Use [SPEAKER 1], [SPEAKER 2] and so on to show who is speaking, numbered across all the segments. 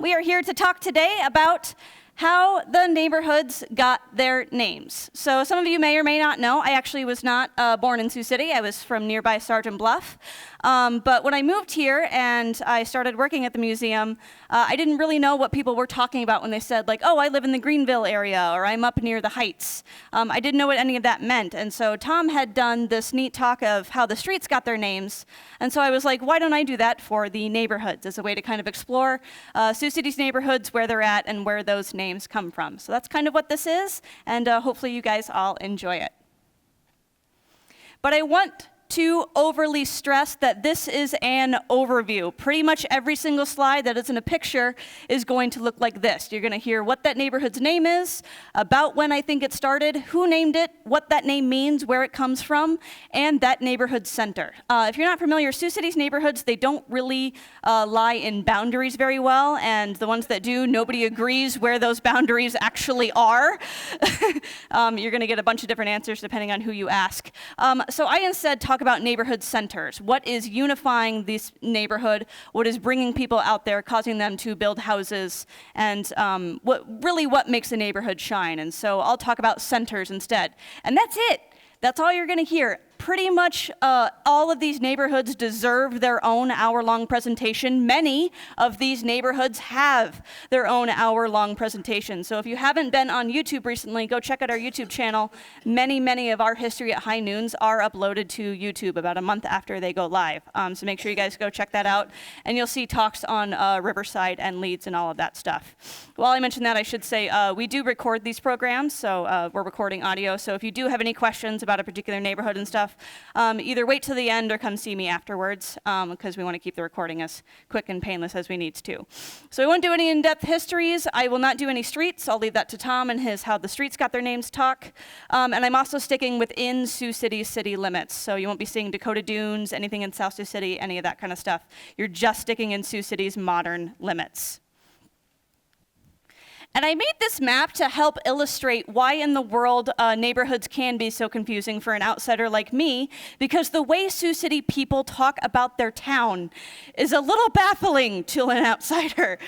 [SPEAKER 1] we are here to talk today about how the neighborhoods got their names. So some of you may or may not know, I actually was not born in Sioux City. I was from nearby Sergeant Bluff. But when I moved here and I started working at the museum, I didn't really know what people were talking about when they said, like, oh, I live in the Greenville area, or I'm up near the Heights. I didn't know what any of that meant. And so Tom had done this neat talk of how the streets got their names. And so I was like, why don't I do that for the neighborhoods as a way to kind of explore Sioux City's neighborhoods, where they're at, and where those names come from. So that's kind of what this is, and hopefully you guys all enjoy it. But I want to overly stress that this is an overview. Pretty much every single slide that isn't a picture is going to look like this. You're going to hear what that neighborhood's name is, about when I think it started, who named it, what that name means, where it comes from, and that neighborhood center. If you're not familiar, Sioux City's neighborhoods, they don't really lie in boundaries very well, and the ones that do, nobody agrees where those boundaries actually are. You're going to get a bunch of different answers depending on who you ask. So I instead talk about neighborhood centers. What is unifying this neighborhood? What is bringing people out there, causing them to build houses, and what makes a neighborhood shine? And so I'll talk about centers instead. And that's it. That's all you're going to hear. Pretty much all of these neighborhoods deserve their own hour-long presentation. Many of these neighborhoods have their own hour-long presentation. So if you haven't been on YouTube recently, go check out our YouTube channel. Many of our History at High Noons are uploaded to YouTube about a month after they go live. So make sure you guys go check that out. And you'll see talks on Riverside and Leeds and all of that stuff. While I mention that, I should say we do record these programs, so we're recording audio. So if you do have any questions about a particular neighborhood and stuff, either wait till the end or come see me afterwards, because we want to keep the recording as quick and painless as we need to. So I won't do any in-depth histories. I will not do any streets. I'll leave that to Tom and his How the Streets Got Their Names talk. And I'm also sticking within Sioux City's city limits. So you won't be seeing Dakota Dunes, anything in South Sioux City, any of that kind of stuff. You're just sticking in Sioux City's modern limits. And I made this map to help illustrate why in the world neighborhoods can be so confusing for an outsider like me, because the way Sioux City people talk about their town is a little baffling to an outsider.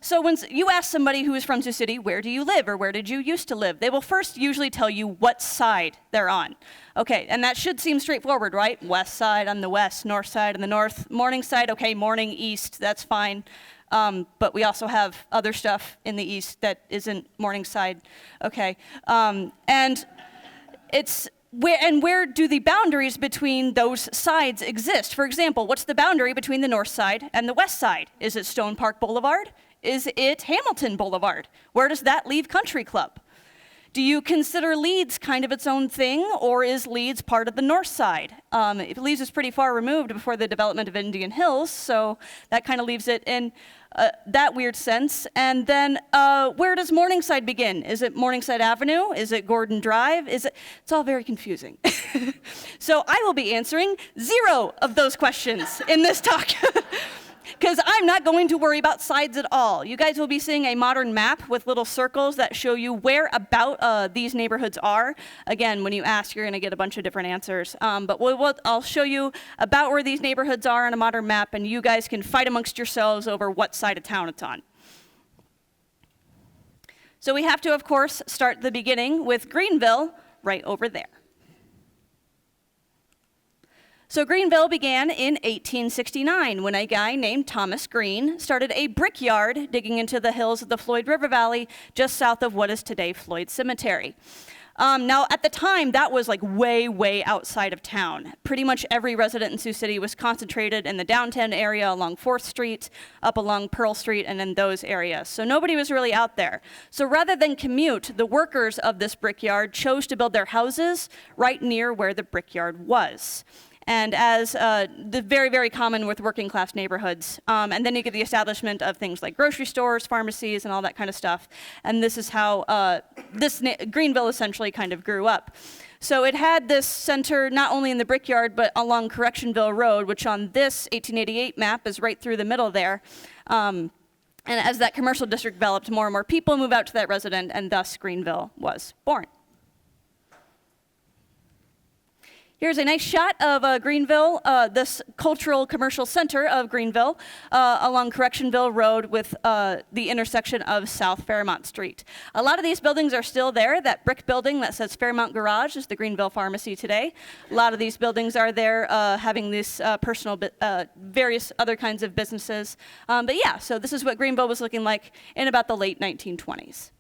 [SPEAKER 1] So when you ask somebody who is from Sioux City, where do you live, or where did you used to live, they will first usually tell you what side they're on. Okay, and that should seem straightforward, right? West side on the west, north side on the north, Morningside, okay, morning east, that's fine. But we also have other stuff in the east that isn't Morningside, okay? And where do the boundaries between those sides exist? For example, what's the boundary between the north side and the west side? Is it Stone Park Boulevard? Is it Hamilton Boulevard? Where does that leave Country Club? Do you consider Leeds kind of its own thing, or is Leeds part of the north side? Leeds is pretty far removed before the development of Indian Hills, so that kind of leaves it in that weird sense. And then where does Morningside begin? Is it Morningside Avenue? Is it Gordon Drive? It's all very confusing. So I will be answering 0 of those questions in this talk. Because I'm not going to worry about sides at all. You guys will be seeing a modern map with little circles that show you where about these neighborhoods are. Again, when you ask, you're going to get a bunch of different answers. But I'll show you about where these neighborhoods are on a modern map, and you guys can fight amongst yourselves over what side of town it's on. So we have to, of course, start the beginning with Greenville right over there. So Greenville began in 1869 when a guy named Thomas Green started a brickyard digging into the hills of the Floyd River Valley just south of what is today Floyd Cemetery. Now, at the time, that was like way outside of town. Pretty much every resident in Sioux City was concentrated in the downtown area along 4th Street, up along Pearl Street, and in those areas. So nobody was really out there. So rather than commute, the workers of this brickyard chose to build their houses right near where the brickyard was. And as the very common with working class neighborhoods. And then you get the establishment of things like grocery stores, pharmacies, and all that kind of stuff. And this is how Greenville essentially kind of grew up. So it had this center not only in the brickyard, but along Correctionville Road, which on this 1888 map is right through the middle there. And as that commercial district developed, more and more people move out to that resident, and thus Greenville was born. Here's a nice shot of Greenville, this cultural commercial center of Greenville, along Correctionville Road with the intersection of South Fairmont Street. A lot of these buildings are still there. That brick building that says Fairmont Garage is the Greenville Pharmacy today. A lot of these buildings are there having these various other kinds of businesses. But yeah, so this is what Greenville was looking like in about the late 1920s.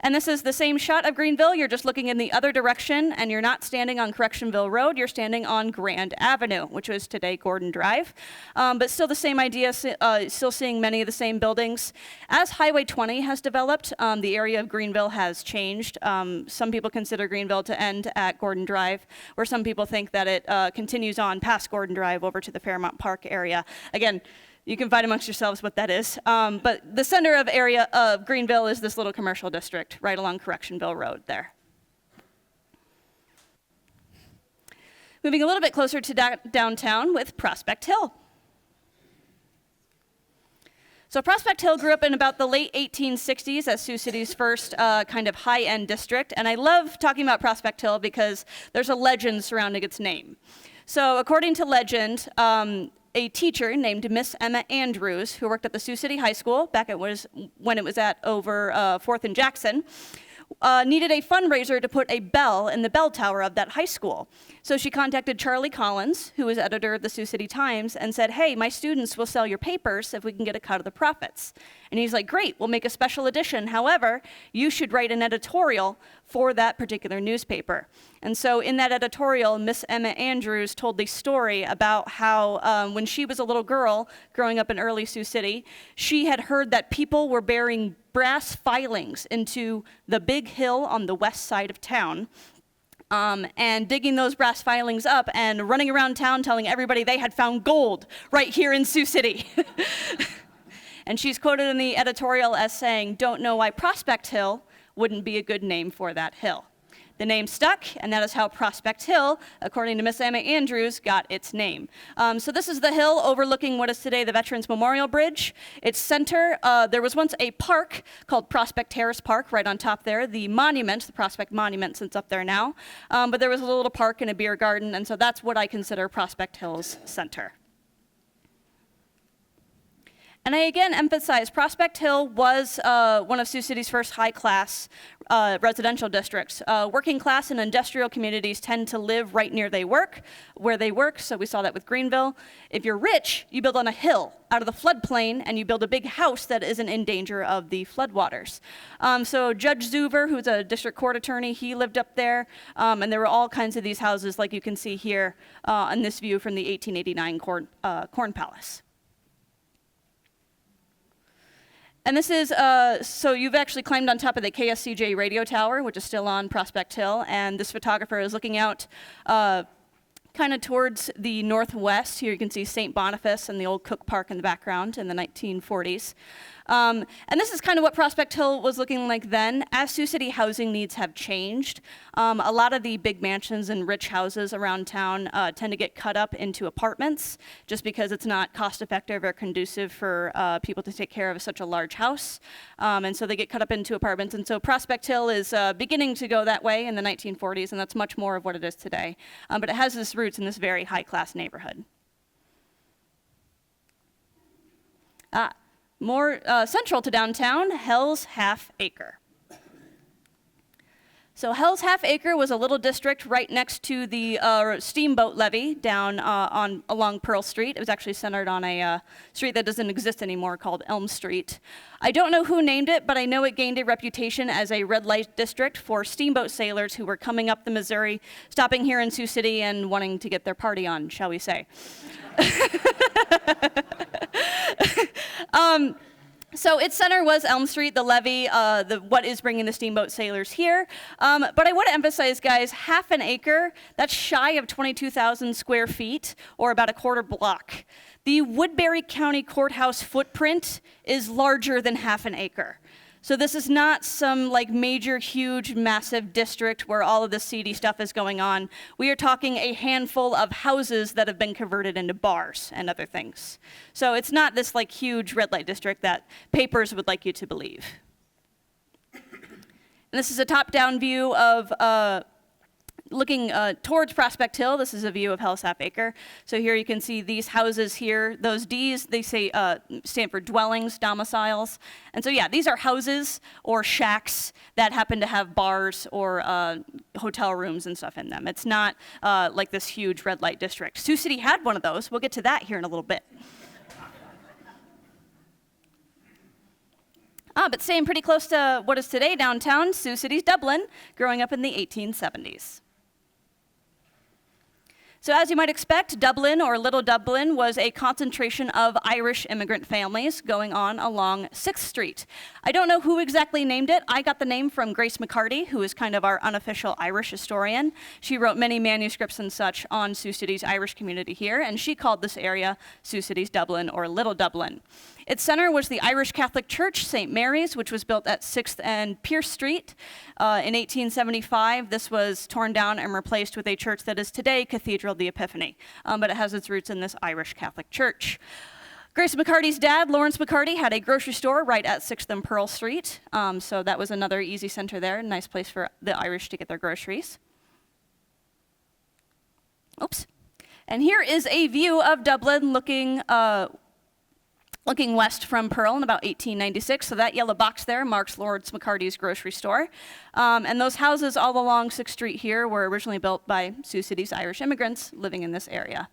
[SPEAKER 1] And this is the same shot of Greenville. You're just looking in the other direction, and you're not standing on Correctionville Road. You're standing on Grand Avenue, which is today Gordon Drive. But still the same idea, still seeing many of the same buildings. As Highway 20 has developed, the area of Greenville has changed. Some people consider Greenville to end at Gordon Drive, where some people think that it continues on past Gordon Drive over to the Fairmont Park area. Again, you can find amongst yourselves what that is. But the center of area of Greenville is this little commercial district right along Correctionville Road there. Moving a little bit closer to downtown with Prospect Hill. So Prospect Hill grew up in about the late 1860s as Sioux City's first kind of high-end district. And I love talking about Prospect Hill because there's a legend surrounding its name. So according to legend, a teacher named Miss Emma Andrews, who worked at the Sioux City High School back when it was at over 4th and Jackson, needed a fundraiser to put a bell in the bell tower of that high school. So she contacted Charlie Collins, who was editor of the Sioux City Times, and said, hey, my students will sell your papers if we can get a cut of the profits. And he's like, great, we'll make a special edition. However, you should write an editorial for that particular newspaper. And so in that editorial, Miss Emma Andrews told the story about how when she was a little girl growing up in early Sioux City, she had heard that people were bearing brass filings into the big hill on the west side of town, and digging those brass filings up and running around town telling everybody they had found gold right here in Sioux City. And she's quoted in the editorial as saying, don't know why Prospect Hill wouldn't be a good name for that hill. The name stuck, and that is how Prospect Hill, according to Miss Emma Andrews, got its name. So this is the hill overlooking what is today the Veterans Memorial Bridge. Its center, there was once a park called Prospect Terrace Park right on top there. The monument, the Prospect Monument, sits up there now. But there was a little park and a beer garden, and so that's what I consider Prospect Hill's center. And I again emphasize, Prospect Hill was one of Sioux City's first high-class residential districts. Working class and industrial communities tend to live right near where they work, so we saw that with Greenville. If you're rich, you build on a hill out of the floodplain, and you build a big house that isn't in danger of the floodwaters. So Judge Zuver, who's a district court attorney, he lived up there, and there were all kinds of these houses like you can see here in this view from the 1889 Corn Palace. And this is, so you've actually climbed on top of the KSCJ radio tower, which is still on Prospect Hill, and this photographer is looking out kind of towards the northwest. Here you can see St. Boniface and the old Cook Park in the background in the 1940s. And this is kind of what Prospect Hill was looking like then. As Sioux City housing needs have changed, a lot of the big mansions and rich houses around town tend to get cut up into apartments just because it's not cost effective or conducive for people to take care of such a large house. And so they get cut up into apartments. And so Prospect Hill is beginning to go that way in the 1940s, and that's much more of what it is today. But it has its roots in this very high-class neighborhood. More central to downtown, Hell's Half Acre. So Hell's Half Acre was a little district right next to the steamboat levee down along Pearl Street. It was actually centered on a street that doesn't exist anymore called Elm Street. I don't know who named it, but I know it gained a reputation as a red light district for steamboat sailors who were coming up the Missouri, stopping here in Sioux City and wanting to get their party on, shall we say. So its center was Elm Street, the levee, what is bringing the steamboat sailors here. But I want to emphasize, guys, half an acre, that's shy of 22,000 square feet, or about a quarter block. The Woodbury County Courthouse footprint is larger than half an acre. So this is not some like major, huge, massive district where all of the seedy stuff is going on. We are talking a handful of houses that have been converted into bars and other things. So it's not this like huge red light district that papers would like you to believe. And this is a top-down view of Looking towards Prospect Hill, this is a view of Hellsap Acre. So here you can see these houses here. Those D's, they say stand for dwellings, domiciles. And so yeah, these are houses or shacks that happen to have bars or hotel rooms and stuff in them. It's not like this huge red light district. Sioux City had one of those. We'll get to that here in a little bit. But staying pretty close to what is today downtown, Sioux City's Dublin, growing up in the 1870s. So as you might expect, Dublin, or Little Dublin, was a concentration of Irish immigrant families going on along 6th Street. I don't know who exactly named it. I got the name from Grace McCarty, who is kind of our unofficial Irish historian. She wrote many manuscripts and such on Sioux City's Irish community here, and she called this area Sioux City's Dublin, or Little Dublin. Its center was the Irish Catholic Church, St. Mary's, which was built at 6th and Pierce Street. In 1875, this was torn down and replaced with a church that is today Cathedral of the Epiphany, but it has its roots in this Irish Catholic Church. Grace McCarty's dad, Lawrence McCarty, had a grocery store right at 6th and Pearl Street, so that was another easy center there, nice place for the Irish to get their groceries. Oops. And here is a view of Dublin looking west from Pearl in about 1896. So that yellow box there marks Lawrence McCarty's grocery store. And those houses all along 6th Street here were originally built by Sioux City's Irish immigrants living in this area.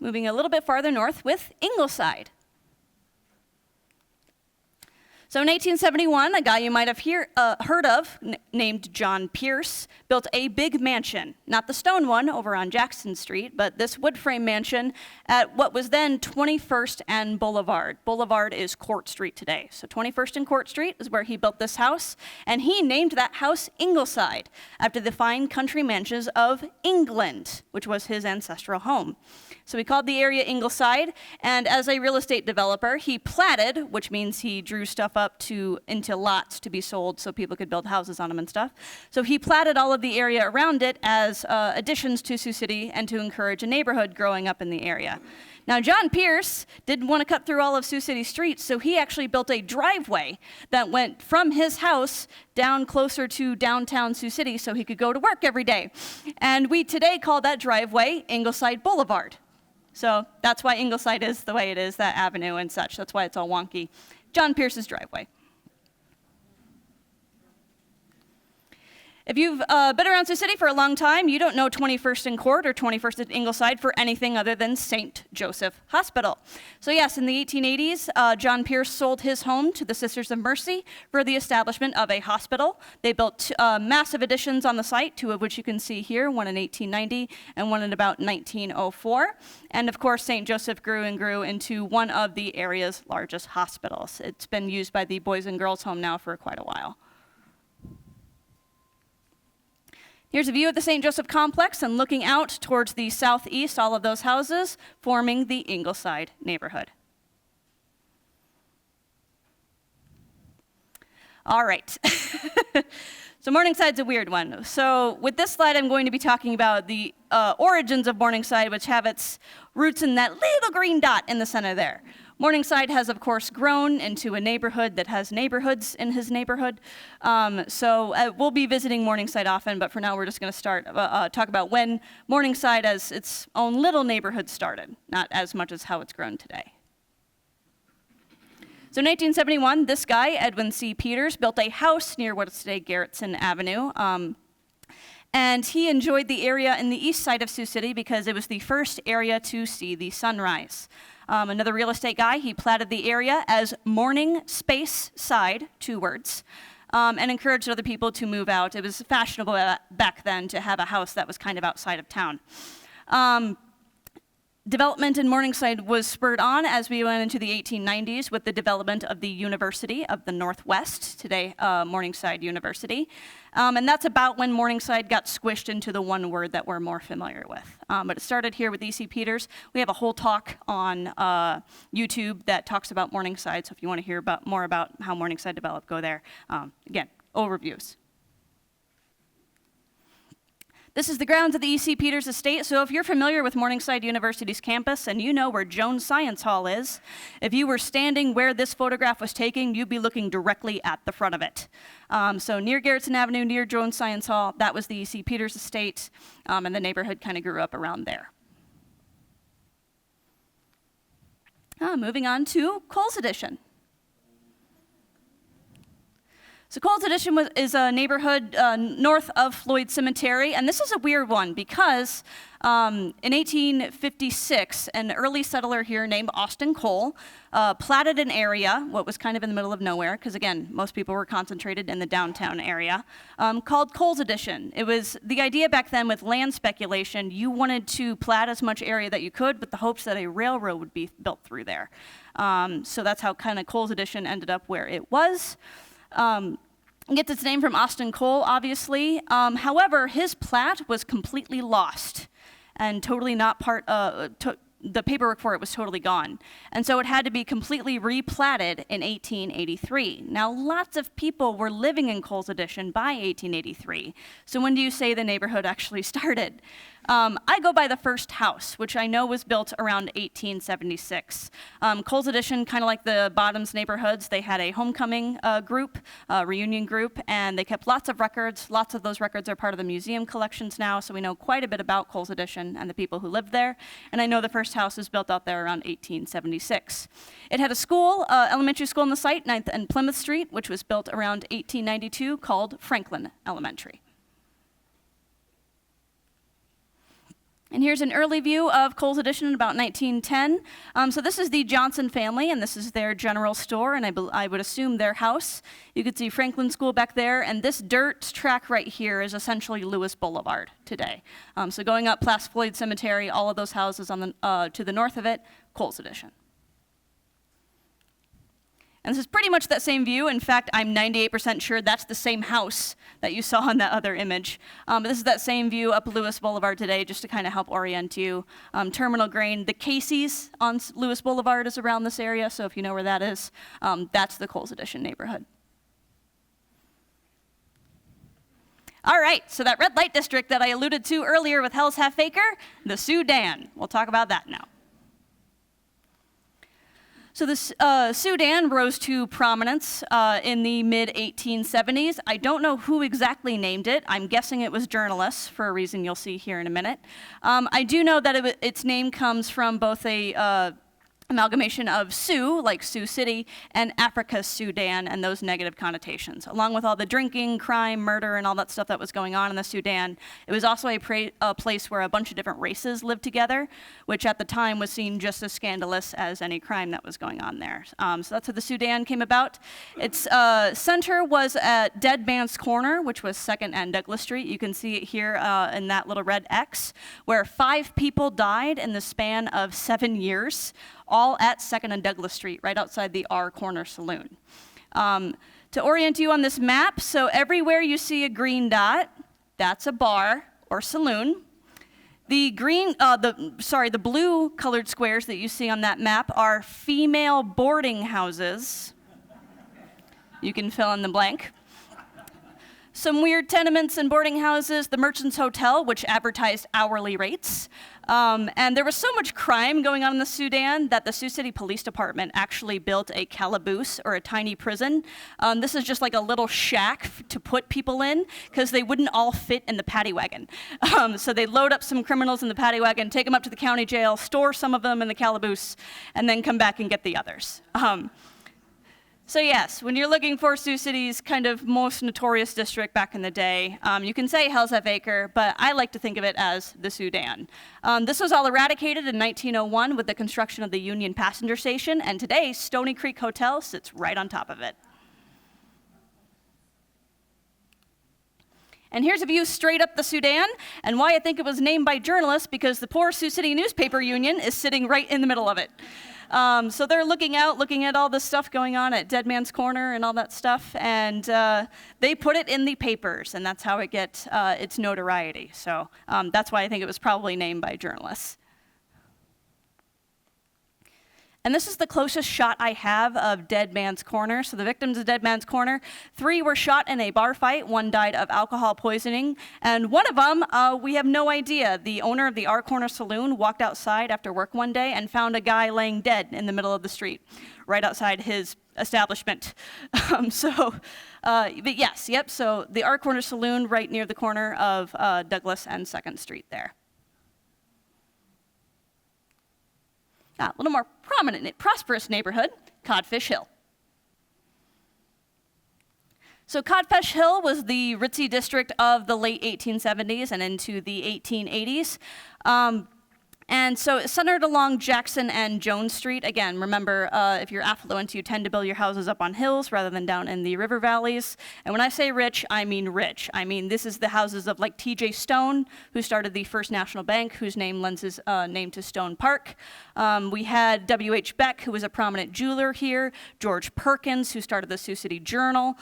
[SPEAKER 1] Moving a little bit farther north with Engleside. So in 1871, a guy you might have heard of, named John Pierce, built a big mansion, not the stone one over on Jackson Street, but this wood frame mansion at what was then 21st and Boulevard. Boulevard is Court Street today. So 21st and Court Street is where he built this house, and he named that house Ingleside, after the fine country mansions of England, which was his ancestral home. So he called the area Ingleside, and as a real estate developer, he platted, which means he drew stuff up into lots to be sold so people could build houses on them and stuff. So he platted all of the area around it as additions to Sioux City and to encourage a neighborhood growing up in the area. Now, John Pierce didn't want to cut through all of Sioux City streets, so he actually built a driveway that went from his house down closer to downtown Sioux City so he could go to work every day. And we today call that driveway Ingleside Boulevard. So that's why Ingleside is the way it is, that avenue and such. That's why it's all wonky. John Pierce's driveway. If you've been around Sioux City for a long time, you don't know 21st and Court or 21st and Ingleside for anything other than St. Joseph Hospital. So yes, in the 1880s, John Pierce sold his home to the Sisters of Mercy for the establishment of a hospital. They built massive additions on the site, two of which you can see here, one in 1890 and one in about 1904. And of course, St. Joseph grew and grew into one of the area's largest hospitals. It's been used by the Boys and Girls Home now for quite a while. Here's a view of the St. Joseph complex, and looking out towards the southeast, all of those houses forming the Ingleside neighborhood. All right. So Morningside's a weird one. So with this slide, I'm going to be talking about the origins of Morningside, which have its roots in that little green dot in the center there. Morningside has, of course, grown into a neighborhood that has neighborhoods in his neighborhood. So we'll be visiting Morningside often, but for now we're just going to talk about when Morningside as its own little neighborhood started, not as much as how it's grown today. So in 1871, this guy, Edwin C. Peters, built a house near what is today Garrettson Avenue. And he enjoyed the area in the east side of Sioux City because it was the first area to see the sunrise. Another real estate guy, he platted the area as Morning Space Side, 2 words, and encouraged other people to move out. It was fashionable back then to have a house that was kind of outside of town. Development in Morningside was spurred on as we went into the 1890s with the development of the University of the Northwest, today Morningside University. And that's about when Morningside got squished into the one word that we're more familiar with. But it started here with E.C. Peters. We have a whole talk on YouTube that talks about Morningside, so if you want to hear more about how Morningside developed, go there. Again, overviews. This is the grounds of the E.C. Peters Estate. So if you're familiar with Morningside University's campus and you know where Jones Science Hall is, if you were standing where this photograph was taken, you'd be looking directly at the front of it. So near Garrettson Avenue, near Jones Science Hall, that was the E.C. Peters Estate, and the neighborhood kind of grew up around there. Moving on to Coles Addition. So Coles Addition is a neighborhood north of Floyd Cemetery, and this is a weird one because in 1856, an early settler here named Austin Cole platted an area, what was kind of in the middle of nowhere, because again, most people were concentrated in the downtown area, called Coles Addition. It was the idea back then with land speculation, you wanted to plat as much area that you could with the hopes that a railroad would be built through there. So that's how kind of Coles Addition ended up where it was. It gets its name from Austin Cole, obviously. However, his plat was completely lost and totally not the paperwork for it was totally gone. And so it had to be completely replatted in 1883. Now, lots of people were living in Coles Addition by 1883. So when do you say the neighborhood actually started? I go by the first house, which I know was built around 1876. Coles Addition, kind of like the Bottoms neighborhoods, they had a homecoming group, reunion group, and they kept lots of records. Lots of those records are part of the museum collections now, so we know quite a bit about Coles Addition and the people who lived there. And I know the first house was built out there around 1876. It had a school, elementary school on the site, 9th and Plymouth Street, which was built around 1892, called Franklin Elementary. And here's an early view of Coles Addition in about 1910. So this is the Johnson family, and this is their general store, and I would assume their house. You could see Franklin School back there, and this dirt track right here is essentially Lewis Boulevard today. So going up past Floyd Cemetery, all of those houses on the, to the north of it, Coles Addition. And this is pretty much that same view. In fact, I'm 98% sure that's the same house that you saw in that other image. But this is that same view up Lewis Boulevard today, just to kind of help orient you. Terminal Grain, the Casey's on Lewis Boulevard is around this area, so if you know where that is, that's the Coles Addition neighborhood. All right, so that red light district that I alluded to earlier with Hell's Half Acre, the Soudan. We'll talk about that now. So the Soudan rose to prominence in the mid-1870s. I don't know who exactly named it. I'm guessing it was journalists for a reason you'll see here in a minute. I do know that its name comes from both a amalgamation of Sioux, like Sioux City, and Africa's Sudan, and those negative connotations. Along with all the drinking, crime, murder, and all that stuff that was going on in the Sudan, it was also a place where a bunch of different races lived together, which at the time was seen just as scandalous as any crime that was going on there. So that's how the Sudan came about. Its center was at Dead Man's Corner, which was 2nd and Douglas Street. You can see it here in that little red X, where 5 people died in the span of 7 years, all at 2nd and Douglas Street, right outside the R Corner Saloon. To orient you on this map, so everywhere you see a green dot, that's a bar or saloon. The blue colored squares that you see on that map are female boarding houses. You can fill in the blank. Some weird tenements and boarding houses, the Merchants Hotel, which advertised hourly rates. And there was so much crime going on in the Sudan that the Sioux City Police Department actually built a calaboose, or a tiny prison. This is just like a little shack to put people in, because they wouldn't all fit in the paddy wagon. So they load up some criminals in the paddy wagon, take them up to the county jail, store some of them in the calaboose, and then come back and get the others. So yes, when you're looking for Sioux City's kind of most notorious district back in the day, you can say Hell's Half Acre, but I like to think of it as the Sudan. This was all eradicated in 1901 with the construction of the Union Passenger Station, and today Stony Creek Hotel sits right on top of it. And here's a view straight up the Sudan, and why I think it was named by journalists, because the poor Sioux City Newspaper Union is sitting right in the middle of it. So they're looking at all this stuff going on at Dead Man's Corner and all that stuff, and they put it in the papers, and that's how it gets its notoriety. So that's why I think it was probably named by journalists. And this is the closest shot I have of Dead Man's Corner. So the victims of Dead Man's Corner, 3 were shot in a bar fight. 1 died of alcohol poisoning. And one of them, we have no idea. The owner of the R Corner Saloon walked outside after work one day and found a guy laying dead in the middle of the street, right outside his establishment. But yes, yep, so the R Corner Saloon right near the corner of Douglas and 2nd Street there. A little more prominent, prosperous neighborhood, Codfish Hill. So Codfish Hill was the ritzy district of the late 1870s and into the 1880s. And so it's centered along Jackson and Jones Street. Again, remember, if you're affluent, you tend to build your houses up on hills rather than down in the river valleys. And when I say rich, I mean rich. I mean, this is the houses of like T.J. Stone, who started the First National Bank, whose name lends his name to Stone Park. We had W.H. Beck, who was a prominent jeweler here. George Perkins, who started the Sioux City Journal.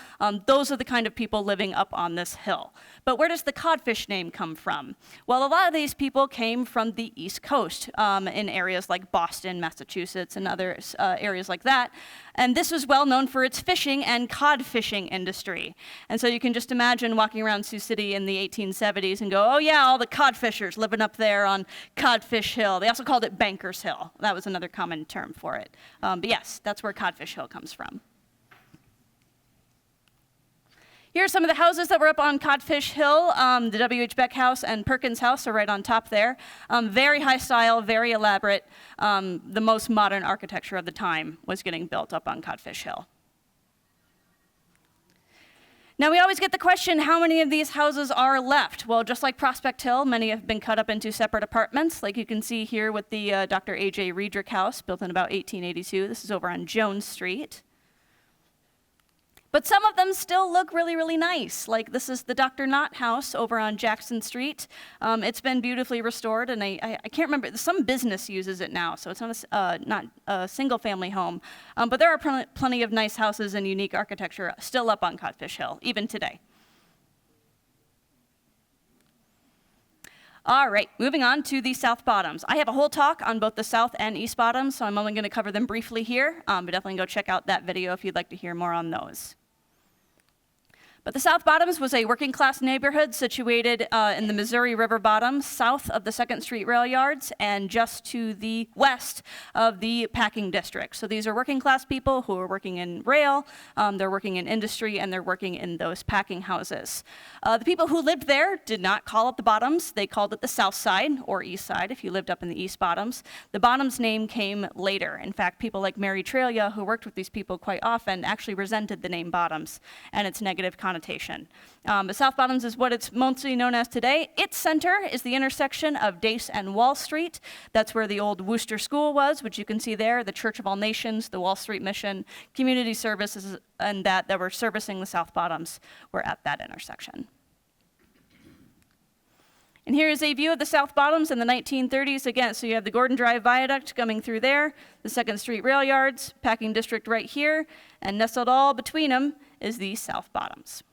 [SPEAKER 1] Those are the kind of people living up on this hill. But where does the Codfish name come from? Well, a lot of these people came from the East Coast, in areas like Boston, Massachusetts, and other areas like that. And this was well known for its fishing and cod fishing industry. And so you can just imagine walking around Sioux City in the 1870s and go, oh yeah, all the codfishers living up there on Codfish Hill. They also called it Bankers Hill. That was another common term for it. But yes, that's where Codfish Hill comes from. Here are some of the houses that were up on Codfish Hill. The W.H. Beck house and Perkins house are right on top there. Very high style, very elaborate. The most modern architecture of the time was getting built up on Codfish Hill. Now, we always get the question, how many of these houses are left? Well, just like Prospect Hill, many have been cut up into separate apartments, like you can see here with the Dr. A.J. Riedrich house, built in about 1882. This is over on Jones Street. But some of them still look really, really nice. Like this is the Dr. Knott house over on Jackson Street. It's been beautifully restored, and I can't remember, some business uses it now, so it's not a single family home. But there are plenty of nice houses and unique architecture still up on Codfish Hill, even today. All right, moving on to the South Bottoms. I have a whole talk on both the South and East Bottoms, so I'm only going to cover them briefly here, but definitely go check out that video if you'd like to hear more on those. But the South Bottoms was a working class neighborhood situated in the Missouri River bottoms, south of the 2nd Street rail yards and just to the west of the packing district. So these are working class people who are working in rail, they're working in industry, and they're working in those packing houses. The people who lived there did not call it the Bottoms. They called it the South Side or East Side if you lived up in the East Bottoms. The Bottoms name came later. In fact, people like Mary Trelia, who worked with these people quite often, actually resented the name Bottoms and its negative connotation. But South Bottoms is what it's mostly known as today. Its center is the intersection of Dace and Wall Street. That's where the old Worcester School was, which you can see there, the Church of All Nations, the Wall Street Mission, community services, and that were servicing the South Bottoms were at that intersection. And here is a view of the South Bottoms in the 1930s. Again, so you have the Gordon Drive Viaduct coming through there, the 2nd Street rail yards, packing district right here, and nestled all between them is the South Bottoms.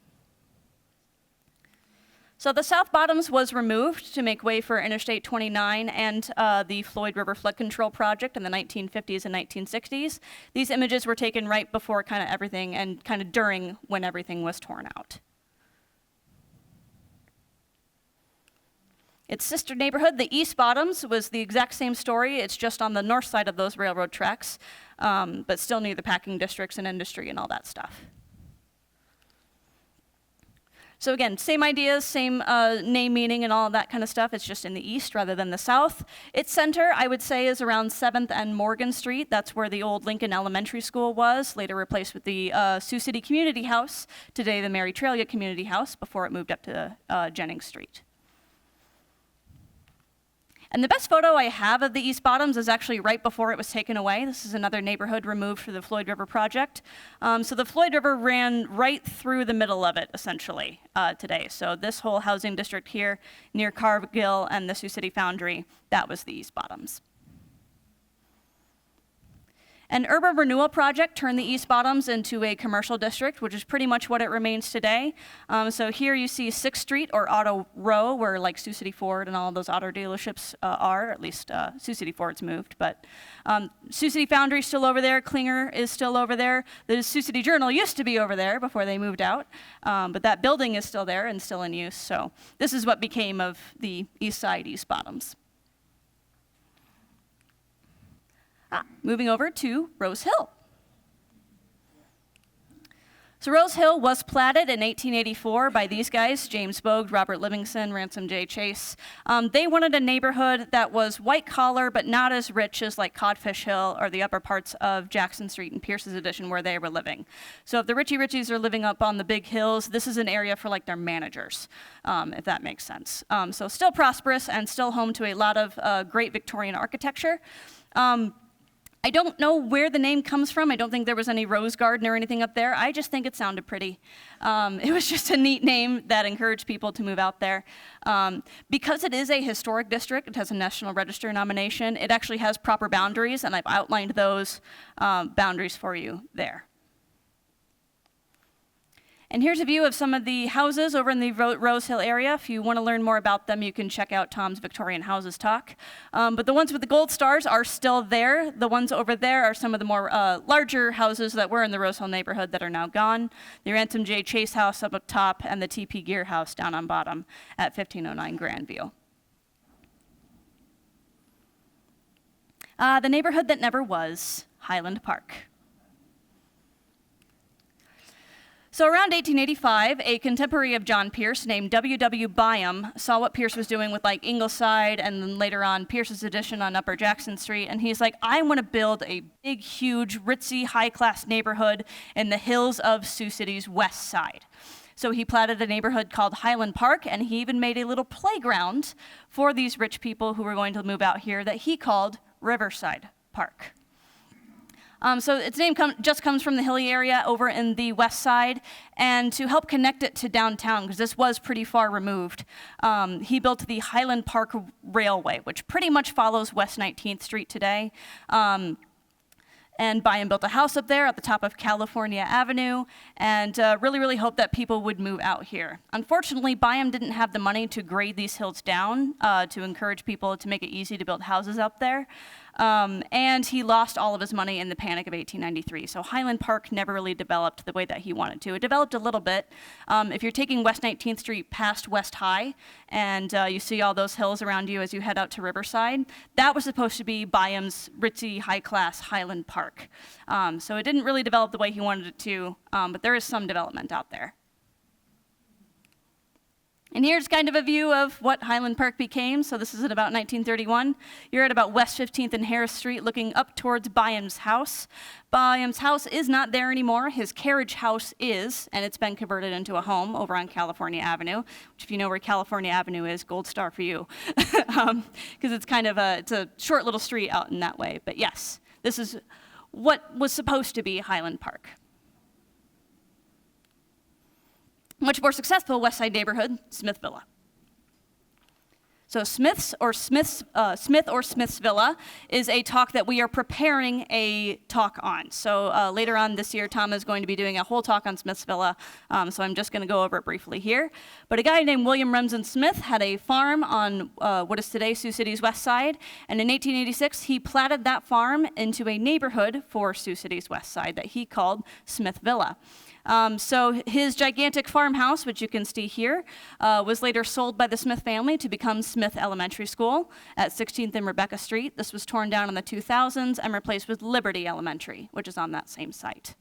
[SPEAKER 1] So the South Bottoms was removed to make way for Interstate 29 and the Floyd River Flood Control Project in the 1950s and 1960s. These images were taken right before kind of everything and kind of during when everything was torn out. Its sister neighborhood, the East Bottoms, was the exact same story. It's just on the north side of those railroad tracks, but still near the packing districts and industry and all that stuff. So again, same ideas, same name meaning and all that kind of stuff. It's just in the east rather than the south. Its center, I would say, is around 7th and Morgan Street. That's where the old Lincoln Elementary School was, later replaced with the Sioux City Community House, today the Mary Trelia Community House, before it moved up to Jennings Street. And the best photo I have of the East Bottoms is actually right before it was taken away. This is another neighborhood removed for the Floyd River Project. So the Floyd River ran right through the middle of it, essentially, today. So this whole housing district here near Cargill and the Sioux City Foundry, that was the East Bottoms. An urban renewal project turned the East Bottoms into a commercial district, which is pretty much what it remains today. So here you see 6th Street, or Auto Row, where like Sioux City Ford and all those auto dealerships are, at least Sioux City Ford's moved. But Sioux City Foundry's still over there, Klinger is still over there. The Sioux City Journal used to be over there before they moved out, but that building is still there and still in use. So this is what became of the East Side, East Bottoms. Moving over to Rose Hill. So Rose Hill was platted in 1884 by these guys, James Bogue, Robert Livingston, Ransom J. Chase. They wanted a neighborhood that was white collar, but not as rich as like Codfish Hill or the upper parts of Jackson Street and Pierce's Addition where they were living. So if the Richie Richies are living up on the big hills, this is an area for like their managers, if that makes sense. So still prosperous and still home to a lot of great Victorian architecture. I don't know where the name comes from. I don't think there was any rose garden or anything up there. I just think it sounded pretty. It was just a neat name that encouraged people to move out there. Because it is a historic district, it has a National Register nomination, it actually has proper boundaries, and I've outlined those boundaries for you there. And here's a view of some of the houses over in the Rose Hill area. If you want to learn more about them, you can check out Tom's Victorian Houses talk. But the ones with the gold stars are still there. The ones over there are some of the more larger houses that were in the Rose Hill neighborhood that are now gone. The Ransom J. Chase house up top and the T.P. Gear house down on bottom at 1509 Grandview. The neighborhood that never was, Highland Park. So around 1885, a contemporary of John Pierce named W.W. Byam saw what Pierce was doing with like Engleside and then later on Pierce's Addition on Upper Jackson Street, and he's like, I want to build a big, huge, ritzy, high-class neighborhood in the hills of Sioux City's west side. So he platted a neighborhood called Highland Park, and he even made a little playground for these rich people who were going to move out here that he called Riverside Park. So its name just comes from the hilly area over in the west side, and to help connect it to downtown, because this was pretty far removed, he built the Highland Park Railway, which pretty much follows West 19th Street today. And Byam built a house up there at the top of California Avenue, and really hoped that people would move out here. Unfortunately, Byam didn't have the money to grade these hills down to encourage people to make it easy to build houses up there. And he lost all of his money in the Panic of 1893. So Highland Park never really developed the way that he wanted to. It developed a little bit. If you're taking West 19th Street past West High, and you see all those hills around you as you head out to Riverside, that was supposed to be Byam's ritzy, high-class Highland Park. So it didn't really develop the way he wanted it to, but there is some development out there. And here's kind of a view of what Highland Park became. So this is at about 1931. You're at about West 15th and Harris Street looking up towards Byam's house. Byam's house is not there anymore. His carriage house is, and it's been converted into a home over on California Avenue, which if you know where California Avenue is, gold star for you. Because it's kind of it's a short little street out in that way. But yes, this is what was supposed to be Highland Park. Much more successful West Side neighborhood, Smith Villa. So Smith or Smith's Villa is a talk that we are preparing a talk on. So later on this year, Tom is going to be doing a whole talk on Smith's Villa. So I'm just going to go over it briefly here. But a guy named William Remsen Smith had a farm on what is today Sioux City's west side. And in 1886, he platted that farm into a neighborhood for Sioux City's west side that he called Smith Villa. So his gigantic farmhouse, which you can see here, was later sold by the Smith family to become Smith Elementary School at 16th and Rebecca Street. This was torn down in the 2000s and replaced with Liberty Elementary, which is on that same site.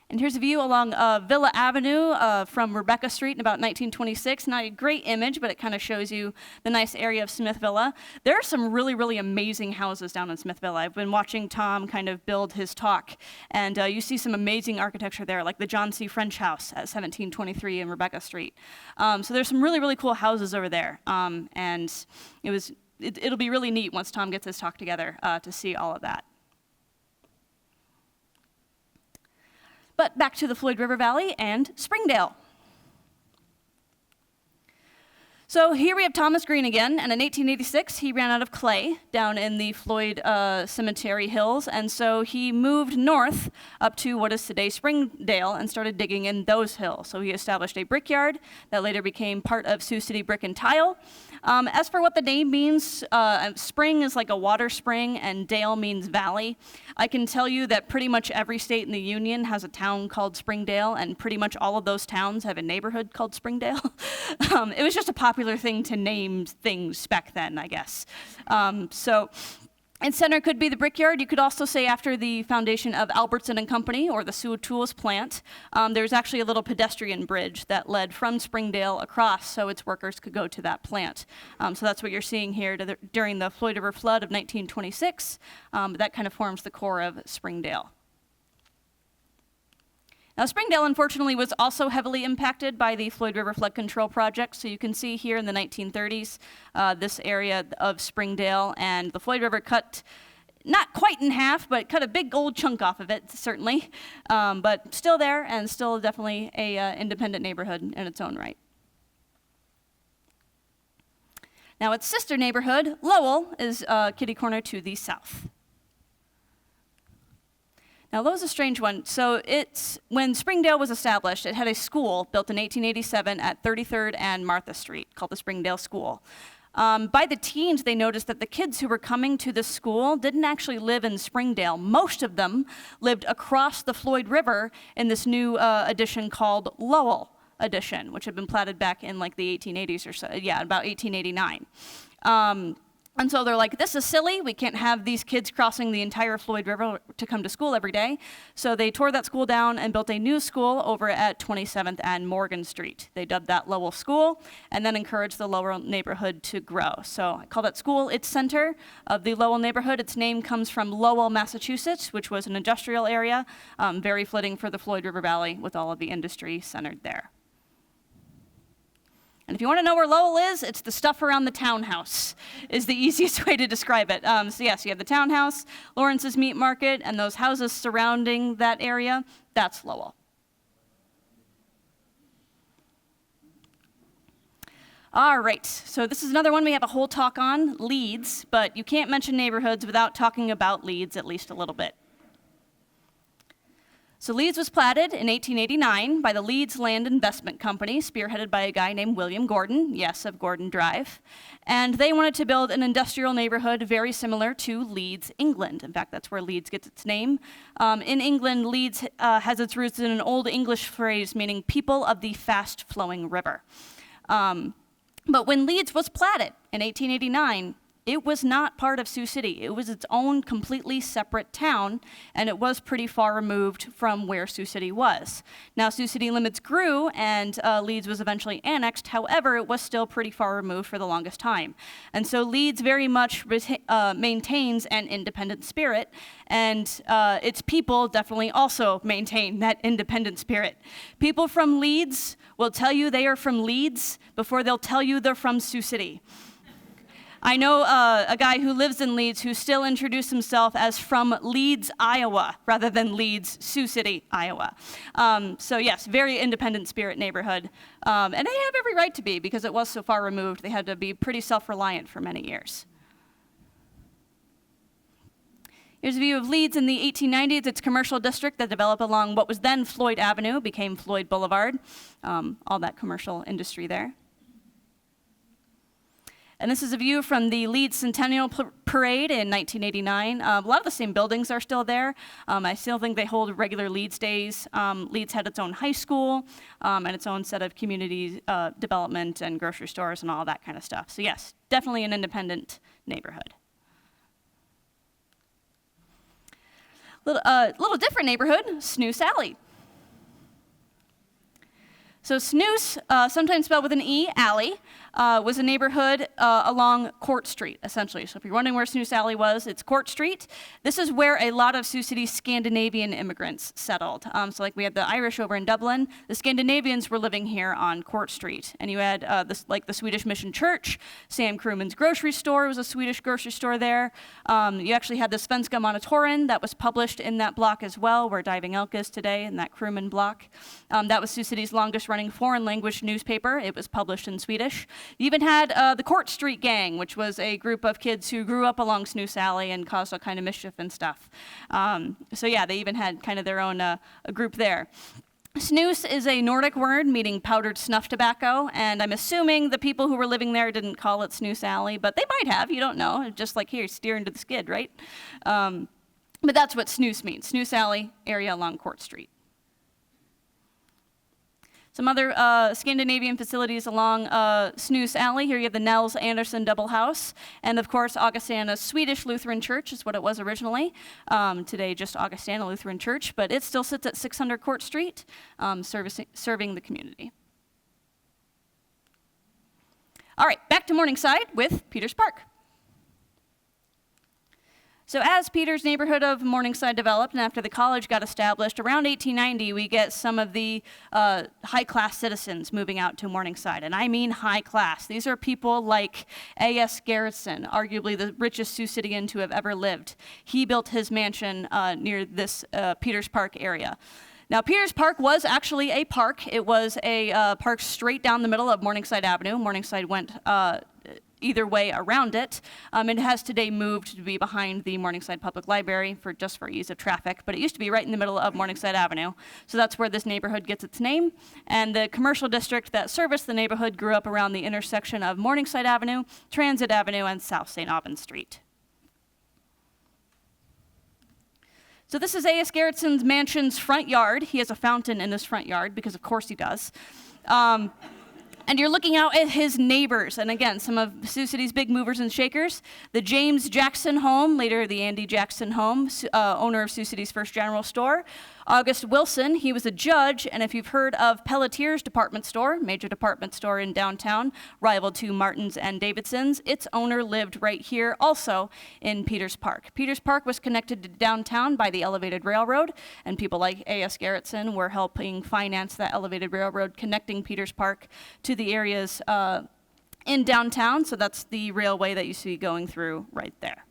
[SPEAKER 1] And here's a view along Villa Avenue from Rebecca Street in about 1926. Not a great image, but it kind of shows you the nice area of Smith Villa. There are some really amazing houses down in Smith Villa. I've been watching Tom kind of build his talk, and you see some amazing architecture there, like the John C. French House at 1723 in Rebecca Street. So there's some really cool houses over there, and it'll be really neat once Tom gets his talk together to see all of that. But back to the Floyd River Valley and Springdale. So here we have Thomas Green again, and in 1886 he ran out of clay down in the Floyd Cemetery Hills, and so he moved north up to what is today Springdale and started digging in those hills. So he established a brickyard that later became part of Sioux City Brick and Tile. As for what the name means, spring is like a water spring and dale means valley. I can tell you that pretty much every state in the Union has a town called Springdale, and pretty much all of those towns have a neighborhood called Springdale. It was just a popular thing to name things back then, I guess. And center could be the brickyard. You could also say after the foundation of Albertson and Company or the Sioux Tools plant, there's actually a little pedestrian bridge that led from Springdale across so its workers could go to that plant. So that's what you're seeing here during the Floyd River flood of 1926. That kind of forms the core of Springdale. Now, Springdale, unfortunately, was also heavily impacted by the Floyd River Flood Control Project. So you can see here in the 1930s, this area of Springdale, and the Floyd River cut, not quite in half, but cut a big old chunk off of it, certainly. But still there, and still definitely a independent neighborhood in its own right. Now, its sister neighborhood, Lowell, is kitty corner to the south. Now, Lowell's a strange one. So when Springdale was established, it had a school built in 1887 at 33rd and Martha Street called the Springdale School. By the teens, they noticed that the kids who were coming to the school didn't actually live in Springdale. Most of them lived across the Floyd River in this new addition called Lowell Addition, which had been platted back in like the 1880s or so, yeah, about 1889. And so they're like, this is silly. We can't have these kids crossing the entire Floyd River to come to school every day. So they tore that school down and built a new school over at 27th and Morgan Street. They dubbed that Lowell School and then encouraged the Lowell neighborhood to grow. So I call that school its center of the Lowell neighborhood. Its name comes from Lowell, Massachusetts, which was an industrial area, very fitting for the Floyd River Valley with all of the industry centered there. And if you want to know where Lowell is, it's the stuff around the townhouse is the easiest way to describe it. So yes, you have the townhouse, Lawrence's Meat Market, and those houses surrounding that area. That's Lowell. All right, so this is another one we have a whole talk on, Leeds, but you can't mention neighborhoods without talking about Leeds at least a little bit. So Leeds was platted in 1889 by the Leeds Land Investment Company, spearheaded by a guy named William Gordon, yes, of Gordon Drive. And they wanted to build an industrial neighborhood very similar to Leeds, England. In fact, that's where Leeds gets its name. In England, Leeds has its roots in an Old English phrase meaning people of the fast-flowing river. But when Leeds was platted in 1889, it was not part of Sioux City. It was its own completely separate town, and it was pretty far removed from where Sioux City was. Now, Sioux City limits grew, and Leeds was eventually annexed. However, it was still pretty far removed for the longest time. And so Leeds very much maintains an independent spirit, and its people definitely also maintain that independent spirit. People from Leeds will tell you they are from Leeds before they'll tell you they're from Sioux City. I know a guy who lives in Leeds who still introduced himself as from Leeds, Iowa, rather than Leeds, Sioux City, Iowa. So yes, very independent spirit neighborhood. And they have every right to be because it was so far removed. They had to be pretty self-reliant for many years. Here's a view of Leeds in the 1890s. Its commercial district that developed along what was then Floyd Avenue became Floyd Boulevard. All that commercial industry there. And this is a view from the Leeds Centennial Parade in 1989. A lot of the same buildings are still there. I still think they hold regular Leeds days. Leeds had its own high school and its own set of community development and grocery stores and all that kind of stuff. So yes, definitely an independent neighborhood. Little different neighborhood, Snoos Alley. So Snoos, sometimes spelled with an E, Alley, was a neighborhood along Court Street, essentially. So if you're wondering where Snoos Alley was, it's Court Street. This is where a lot of Sioux City's Scandinavian immigrants settled. So like we had the Irish over in Dublin, the Scandinavians were living here on Court Street. And you had the Swedish Mission Church, Sam Krummen's grocery store was a Swedish grocery store there. You actually had the Svenska Monitoren that was published in that block as well, where Diving Elk is today, in that Krummen block. That was Sioux City's longest running foreign language newspaper. It was published in Swedish. You even had the Court Street Gang, which was a group of kids who grew up along Snoos Alley and caused all kind of mischief and stuff. So yeah, they even had kind of their own a group there. Snoos is a Nordic word meaning powdered snuff tobacco, and I'm assuming the people who were living there didn't call it Snoos Alley, but they might have, you don't know, just like here, steer into the skid, right? But that's what Snoos means, Snoos Alley area along Court Street. Some other Scandinavian facilities along Snoos Alley. Here you have the Nels Anderson Double House. And of course, Augustana Swedish Lutheran Church is what it was originally. Today, just Augustana Lutheran Church, but it still sits at 600 Court Street, serving the community. All right, back to Morningside with Peters Park. So as Peters' neighborhood of Morningside developed and after the college got established, around 1890, we get some of the high-class citizens moving out to Morningside. And I mean high class. These are people like A.S. Garrison, arguably the richest Sioux Cityan to have ever lived. He built his mansion near this Peters Park area. Now, Peters Park was actually a park. It was a park straight down the middle of Morningside Avenue. Morningside went either way around it. It has today moved to be behind the Morningside Public Library just for ease of traffic, but it used to be right in the middle of Morningside Avenue. So that's where this neighborhood gets its name. And the commercial district that serviced the neighborhood grew up around the intersection of Morningside Avenue, Transit Avenue, and South St. Albans Street. So this is A.S. Garrison's mansion's front yard. He has a fountain in his front yard, because of course he does. And you're looking out at his neighbors, and again, some of Sioux City's big movers and shakers. The James Jackson home, later the Andy Jackson home, owner of Sioux City's first general store. August Wilson, he was a judge, and if you've heard of Pelletier's department store, major department store in downtown, rival to Martin's and Davidson's, its owner lived right here also in Peters Park. Peters Park was connected to downtown by the elevated railroad, and people like A.S. Garrison were helping finance that elevated railroad connecting Peters Park to the areas in downtown, so that's the railway that you see going through right there.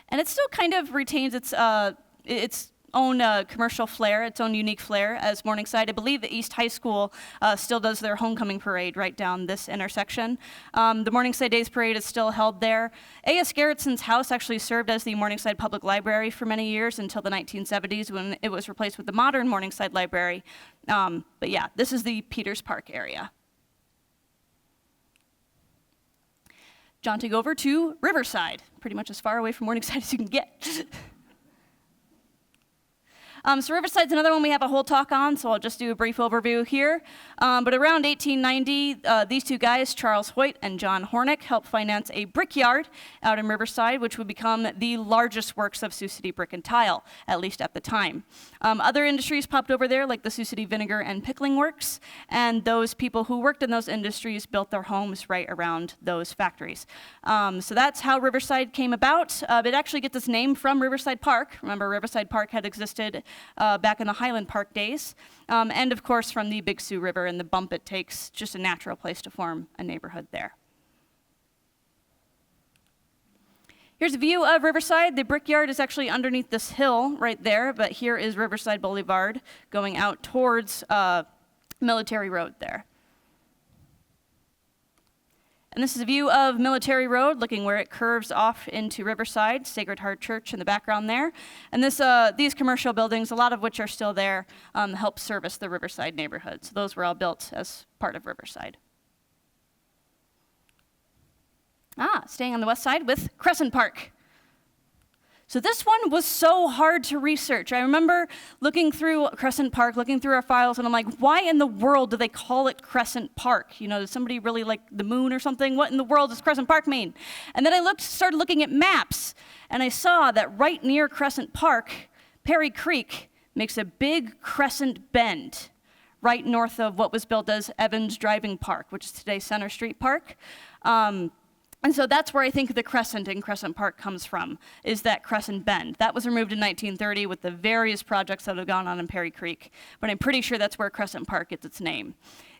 [SPEAKER 1] And it still kind of retains its own commercial flair, its own unique flair as Morningside. I believe the East High School still does their homecoming parade right down this intersection. The Morningside Days Parade is still held there. A.S. Garrison's house actually served as the Morningside Public Library for many years until the 1970s when it was replaced with the modern Morningside Library. But yeah, this is the Peters Park area. Jaunting over to Riverside, pretty much as far away from Morningside as you can get. So Riverside's another one we have a whole talk on, so I'll just do a brief overview here. But around 1890, these two guys, Charles Hoyt and John Hornick, helped finance a brickyard out in Riverside, which would become the largest works of Sioux City brick and tile, at least at the time. Other industries popped over there, like the Sioux City Vinegar and Pickling Works, and those people who worked in those industries built their homes right around those factories. So that's how Riverside came about. It actually gets its name from Riverside Park. Remember, Riverside Park had existed back in the Highland Park days, and of course from the Big Sioux River and the bump it takes, just a natural place to form a neighborhood there. Here's a view of Riverside. The brickyard is actually underneath this hill right there, but here is Riverside Boulevard going out towards Military Road there. And this is a view of Military Road, looking where it curves off into Riverside, Sacred Heart Church in the background there. And these commercial buildings, a lot of which are still there, help service the Riverside neighborhood. So those were all built as part of Riverside. Staying on the west side with Crescent Park. So this one was so hard to research. I remember looking through Crescent Park, looking through our files, and I'm like, why in the world do they call it Crescent Park? You know, does somebody really like the moon or something? What in the world does Crescent Park mean? And then I started looking at maps, and I saw that right near Crescent Park, Perry Creek makes a big crescent bend right north of what was built as Evans Driving Park, which is today Center Street Park. And so that's where I think the crescent in Crescent Park comes from, is that crescent bend. That was removed in 1930 with the various projects that have gone on in Perry Creek, but I'm pretty sure that's where Crescent Park gets its name.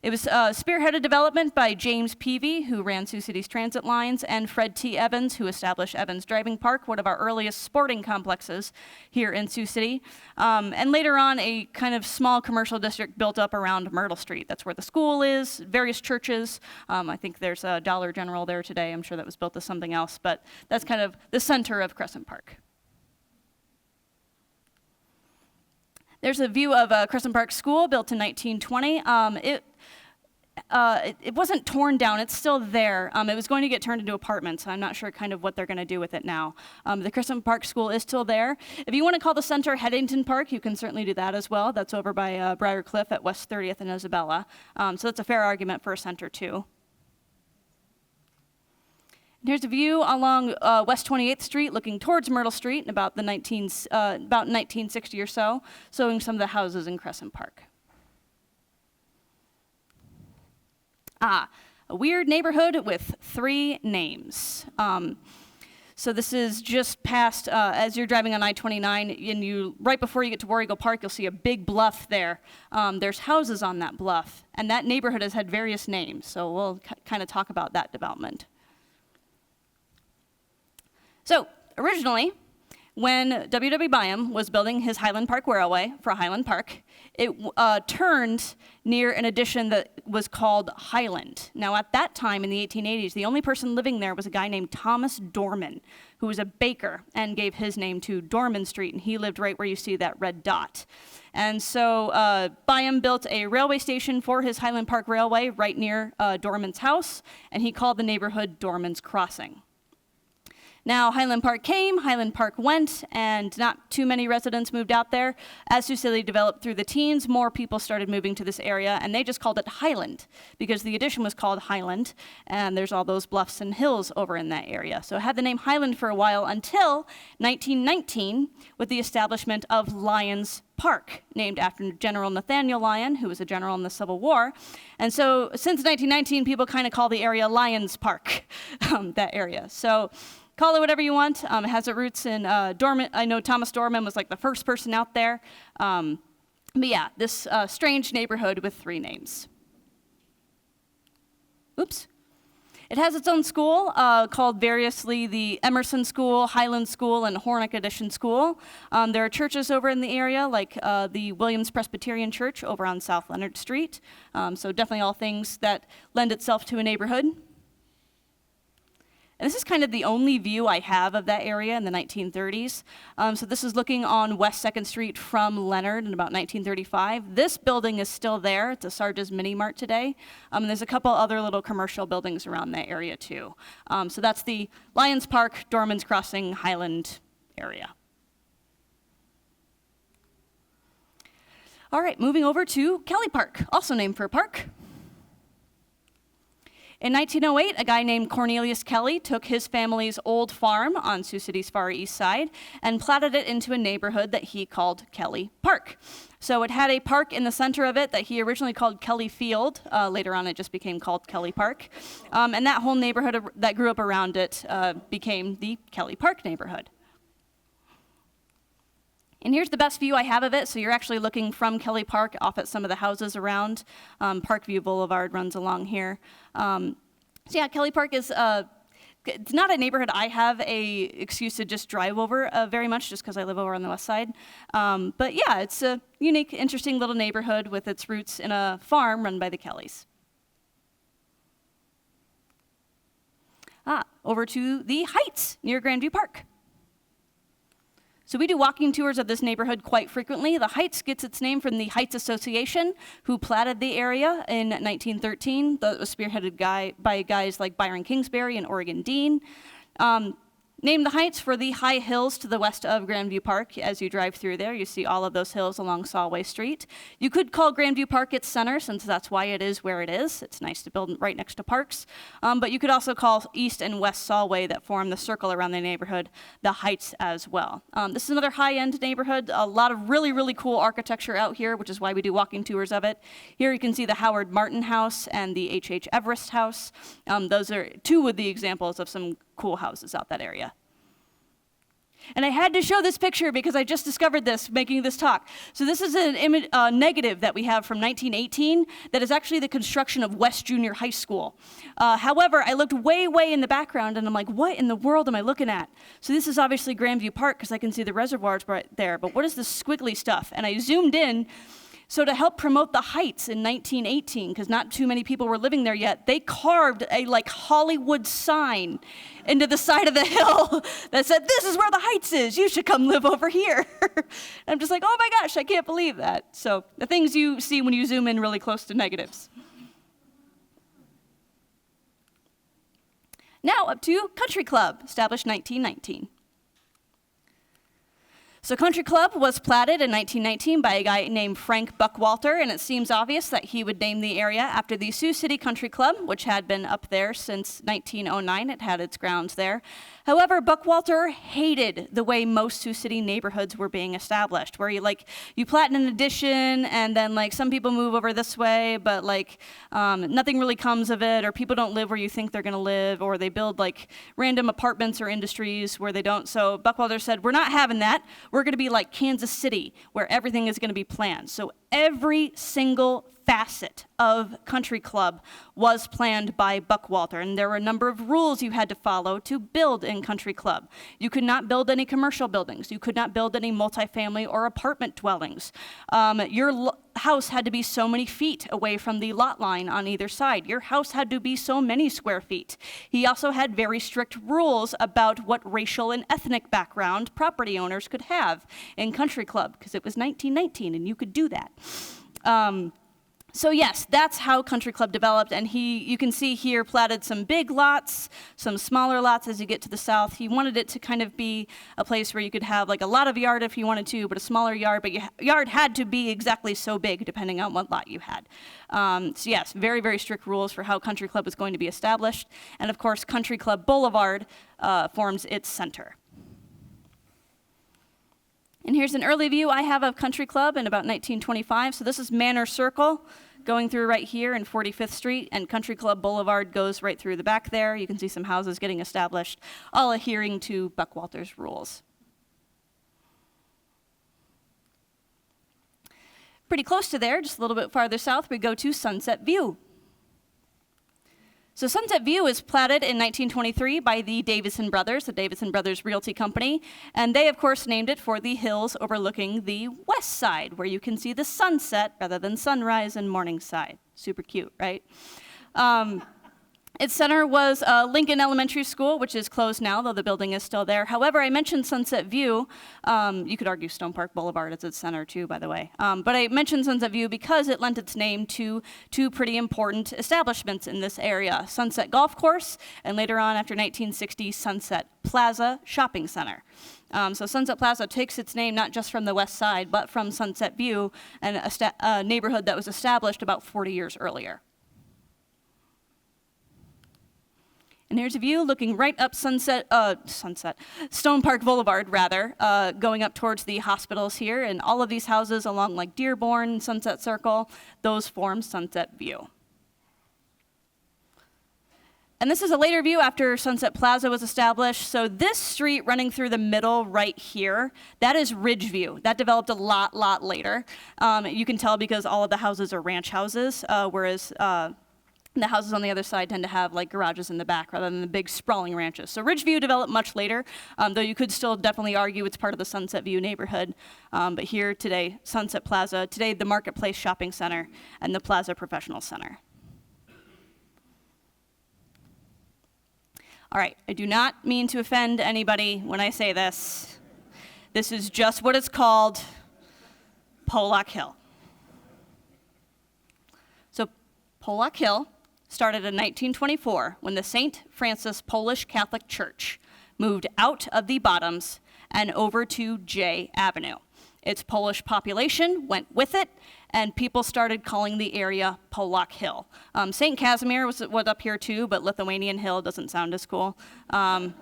[SPEAKER 1] It was spearheaded development by James Peavy, who ran Sioux City's transit lines, and Fred T. Evans, who established Evans Driving Park, one of our earliest sporting complexes here in Sioux City. And later on, a kind of small commercial district built up around Myrtle Street. That's where the school is, various churches. I think there's a Dollar General there today. I'm sure that was built as something else, but that's kind of the center of Crescent Park. There's a view of Crescent Park School, built in 1920. It wasn't torn down, it's still there. It was going to get turned into apartments. I'm not sure kind of what they're gonna do with it now. The Crescent Park School is still there. If you wanna call the center Headington Park, you can certainly do that as well. That's over by Briar Cliff at West 30th and Isabella. So that's a fair argument for a center too. And here's a view along West 28th Street, looking towards Myrtle Street, about 1960 or so, showing some of the houses in Crescent Park. A weird neighborhood with 3 names. So this is just past, as you're driving on I-29, and right before you get to War Eagle Park, you'll see a big bluff there. There's houses on that bluff, and that neighborhood has had various names, so we'll kind of talk about that development. So, originally, when W.W. Byam was building his Highland Park Railway for Highland Park, it turned near an addition that was called Highland. Now, at that time in the 1880s, the only person living there was a guy named Thomas Dorman, who was a baker and gave his name to Dorman Street, and he lived right where you see that red dot. And so Byam built a railway station for his Highland Park Railway right near Dorman's house, and he called the neighborhood Dorman's Crossing. Now, Highland Park came, Highland Park went, and not too many residents moved out there. As Sioux City developed through the teens, more people started moving to this area, and they just called it Highland, because the addition was called Highland, and there's all those bluffs and hills over in that area. So it had the name Highland for a while until 1919, with the establishment of Lyons Park, named after General Nathaniel Lyon, who was a general in the Civil War. And so since 1919, people kind of call the area Lyons Park, that area. So call it whatever you want. It has its roots in Dorman. I know Thomas Dorman was like the first person out there. But yeah, this strange neighborhood with 3 names. Oops. It has its own school called variously the Emerson School, Highland School, and Hornick Addition School. There are churches over in the area, like the Williams Presbyterian Church over on South Leonard Street. So definitely all things that lend itself to a neighborhood. And this is kind of the only view I have of that area in the 1930s. So this is looking on West 2nd Street from Leonard in about 1935. This building is still there. It's a Sarge's Mini Mart today. And there's a couple other little commercial buildings around that area too. So that's the Lyons Park, Dorman's Crossing, Highland area. All right, moving over to Kelly Park, also named for a park. In 1908, a guy named Cornelius Kelly took his family's old farm on Sioux City's far east side and platted it into a neighborhood that he called Kelly Park. So it had a park in the center of it that he originally called Kelly Field. Later on, it just became called Kelly Park. And that whole neighborhood that grew up around it became the Kelly Park neighborhood. And here's the best view I have of it. So you're actually looking from Kelly Park off at some of the houses around. Parkview Boulevard runs along here. So yeah, Kelly Park is, it's not a neighborhood I have a excuse to just drive over very much, just because I live over on the west side. But yeah, it's a unique, interesting little neighborhood with its roots in a farm run by the Kellys. Over to the Heights near Grandview Park. So we do walking tours of this neighborhood quite frequently. The Heights gets its name from the Heights Association, who platted the area in 1913. That was spearheaded by guys like Byron Kingsbury and Oregon Dean. Named the Heights for the high hills to the west of Grandview Park. As you drive through there, you see all of those hills along Solway Street. You could call Grandview Park its center, since that's why it is where it is. It's nice to build right next to parks. But you could also call East and West Solway that form the circle around the neighborhood the Heights as well. This is another high-end neighborhood. A lot of really, really cool architecture out here, which is why we do walking tours of it. Here you can see the Howard Martin House and the H.H. Everest House. Those are 2 of the examples of some cool houses out that area. And I had to show this picture because I just discovered this making this talk. So this is an image, negative that we have from 1918 that is actually the construction of West Junior High School. However, I looked way, way in the background and I'm like, what in the world am I looking at? So this is obviously Grandview Park because I can see the reservoirs right there, but what is this squiggly stuff? And I zoomed in. So to help promote the Heights in 1918, because not too many people were living there yet, they carved a like Hollywood sign into the side of the hill that said, "This is where the Heights is. You should come live over here." I'm just like, oh my gosh, I can't believe that. So the things you see when you zoom in really close to negatives. Now up to Country Club, established 1919. So Country Club was platted in 1919 by a guy named Frank Buckwalter, and it seems obvious that he would name the area after the Sioux City Country Club, which had been up there since 1909. It had its grounds there. However, Buckwalter hated the way most Sioux City neighborhoods were being established, where you plat an addition, and then some people move over this way, but nothing really comes of it, or people don't live where you think they're going to live, or they build random apartments or industries where they don't. So Buckwalter said, we're not having that. We're going to be like Kansas City, where everything is going to be planned. So every single facet of Country Club was planned by Buckwalter, and there were a number of rules you had to follow to build in Country Club. You could not build any commercial buildings. You could not build any multifamily or apartment dwellings. Your house had to be so many feet away from the lot line on either side. Your house had to be so many square feet. He also had very strict rules about what racial and ethnic background property owners could have in Country Club, because it was 1919 and you could do that. So yes, that's how Country Club developed, and you can see here platted some big lots, some smaller lots as you get to the south. He wanted it to kind of be a place where you could have a lot of yard if you wanted to, but a smaller yard, but your yard had to be exactly so big depending on what lot you had. So yes, very, very strict rules for how Country Club was going to be established, and of course Country Club Boulevard forms its center. And here's an early view I have of Country Club in about 1925. So this is Manor Circle going through right here in 45th Street, and Country Club Boulevard goes right through the back there. You can see some houses getting established, all adhering to Buckwalter's rules. Pretty close to there, just a little bit farther south, we go to Sunset View. So Sunset View is platted in 1923 by the Davison Brothers, the Davison Brothers Realty Company, and they, of course, named it for the hills overlooking the west side, where you can see the sunset rather than sunrise in Morningside. Super cute, right? Its center was Lincoln Elementary School, which is closed now, though the building is still there. However, I mentioned Sunset View. You could argue Stone Park Boulevard is its center too, by the way. But I mentioned Sunset View because it lent its name to two pretty important establishments in this area: Sunset Golf Course, and later on, after 1960, Sunset Plaza Shopping Center. So Sunset Plaza takes its name not just from the west side, but from Sunset View, a neighborhood that was established about 40 years earlier. And here's a view looking right up Stone Park Boulevard, rather, going up towards the hospitals here. And all of these houses along Dearborn, Sunset Circle, those form Sunset View. And this is a later view after Sunset Plaza was established. So this street running through the middle right here, that is Ridgeview. That developed a lot later. You can tell because all of the houses are ranch houses, whereas the houses on the other side tend to have garages in the back rather than the big sprawling ranches. So Ridgeview developed much later, though you could still definitely argue it's part of the Sunset View neighborhood. But here today, Sunset Plaza, today the Marketplace Shopping Center and the Plaza Professional Center. All right, I do not mean to offend anybody when I say this. This is just what it's called, Polack Hill. So Polack Hill started in 1924 when the St. Francis Polish Catholic Church moved out of the Bottoms and over to J Avenue. Its Polish population went with it, and people started calling the area Polack Hill. St. Casimir was up here too, but Lithuanian Hill doesn't sound as cool. But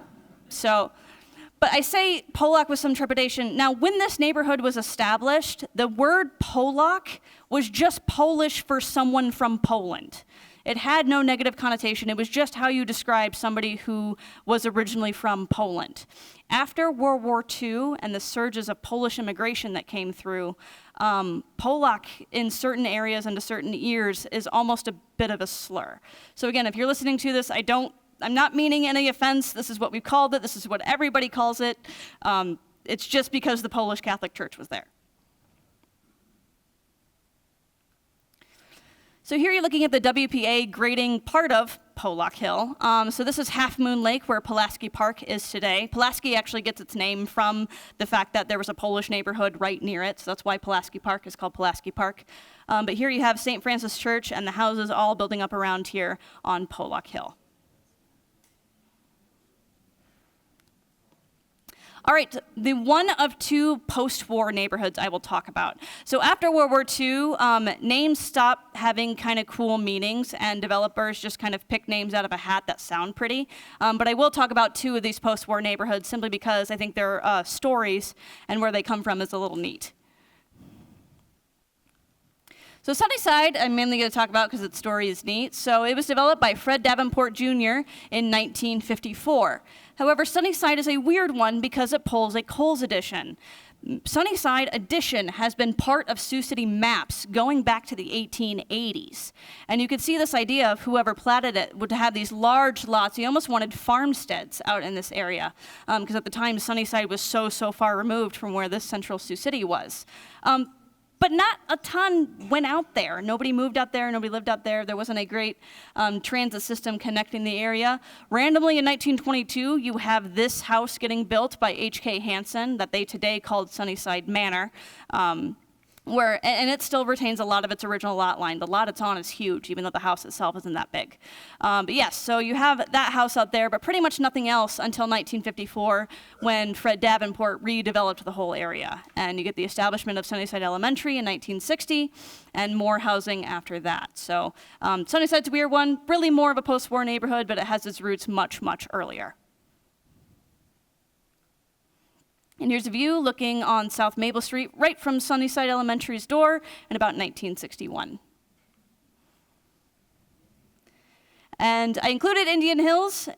[SPEAKER 1] I say Polack with some trepidation. Now, when this neighborhood was established, the word Polack was just Polish for someone from Poland. It had no negative connotation. It was just how you describe somebody who was originally from Poland. After World War II and the surges of Polish immigration that came through, Polack in certain areas and to certain ears is almost a bit of a slur. So again, if you're listening to this, I'm not meaning any offense. This is what we've called it. This is what everybody calls it. It's just because the Polish Catholic Church was there. So here you're looking at the WPA grading part of Polack Hill. So this is Half Moon Lake, where Pulaski Park is today. Pulaski actually gets its name from the fact that there was a Polish neighborhood right near it, so that's why Pulaski Park is called Pulaski Park. But here you have St. Francis Church and the houses all building up around here on Polack Hill. All right, the one of two post-war neighborhoods I will talk about. So after World War II, names stopped having kind of cool meanings, and developers just kind of pick names out of a hat that sound pretty. But I will talk about two of these post-war neighborhoods simply because I think their stories and where they come from is a little neat. So Sunnyside, I'm mainly going to talk about because its story is neat. So it was developed by Fred Davenport Jr. in 1954. However, Sunnyside is a weird one because it pulls a Coles edition. Sunnyside Edition has been part of Sioux City maps going back to the 1880s. And you could see this idea of whoever platted it would have these large lots. You almost wanted farmsteads out in this area because at the time Sunnyside was so far removed from where this central Sioux City was. But not a ton went out there. Nobody moved out there, nobody lived out there. There wasn't a great transit system connecting the area. Randomly in 1922, you have this house getting built by H.K. Hansen that they today called Sunnyside Manor. And it still retains a lot of its original lot line. The lot it's on is huge, even though the house itself isn't that big. But yes, so you have that house out there, but pretty much nothing else until 1954 when Fred Davenport redeveloped the whole area. And you get the establishment of Sunnyside Elementary in 1960 and more housing after that. So Sunnyside's a weird one, really more of a post-war neighborhood, but it has its roots much earlier. And here's a view looking on South Maple Street, right from Sunnyside Elementary's door in about 1961. And I included Indian Hills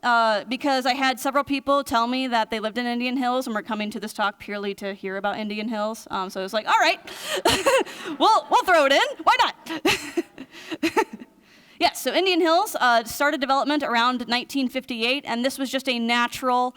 [SPEAKER 1] because I had several people tell me that they lived in Indian Hills and were coming to this talk purely to hear about Indian Hills. So I was like, all right, we'll throw it in. Why not? Yes, so Indian Hills started development around 1958, and this was just a natural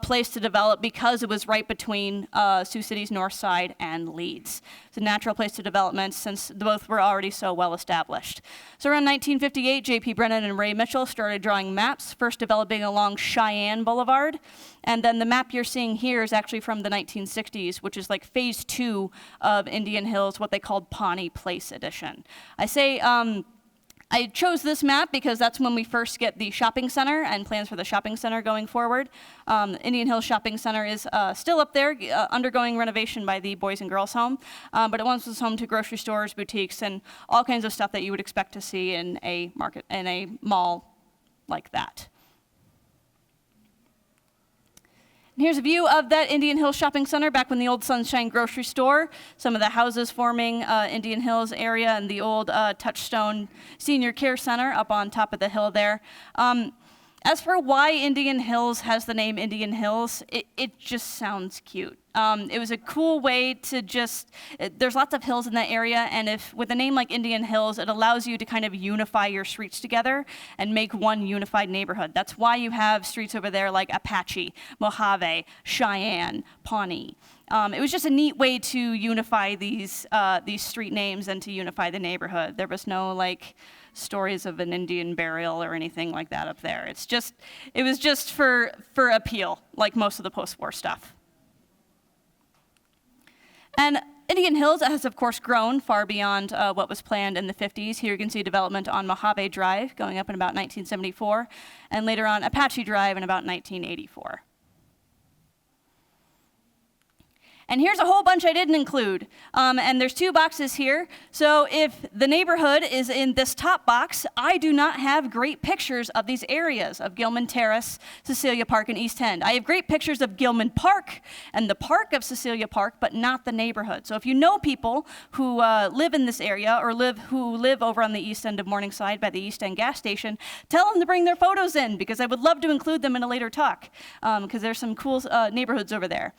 [SPEAKER 1] place to develop because it was right between Sioux City's north side and Leeds. It's a natural place to development since both were already so well established. So around 1958, J.P. Brennan and Ray Mitchell started drawing maps, first developing along Cheyenne Boulevard, and then the map you're seeing here is actually from the 1960s, which is like phase 2 of Indian Hills, what they called Pawnee Place Edition. I chose this map because that's when we first get the shopping center and plans for the shopping center going forward. Indian Hills Shopping Center is still up there, undergoing renovation by the Boys and Girls Home, but it once was home to grocery stores, boutiques, and all kinds of stuff that you would expect to see in a market, in a mall like that. Here's a view of that Indian Hills Shopping Center back when the old Sunshine grocery store, some of the houses forming Indian Hills area, and the old Touchstone Senior Care Center up on top of the hill there. As for why Indian Hills has the name Indian Hills, it just sounds cute. It was a cool way to there's lots of hills in that area, and with a name like Indian Hills, it allows you to kind of unify your streets together and make one unified neighborhood. That's why you have streets over there like Apache, Mojave, Cheyenne, Pawnee. It was just a neat way to unify these street names and to unify the neighborhood. There was no stories of an Indian burial or anything like that up there. It was just for appeal, like most of the post-war stuff. And Indian Hills has, of course, grown far beyond what was planned in the 50s. Here you can see development on Mojave Drive going up in about 1974, and later on Apache Drive in about 1984. And here's a whole bunch I didn't include. And there's 2 boxes here. So if the neighborhood is in this top box, I do not have great pictures of these areas of Gilman Terrace, Cecilia Park, and East End. I have great pictures of Gilman Park and the park of Cecilia Park, but not the neighborhood. So if you know people who live in this area or who live over on the east end of Morningside by the East End gas station, tell them to bring their photos in, because I would love to include them in a later talk, because there's some cool neighborhoods over there.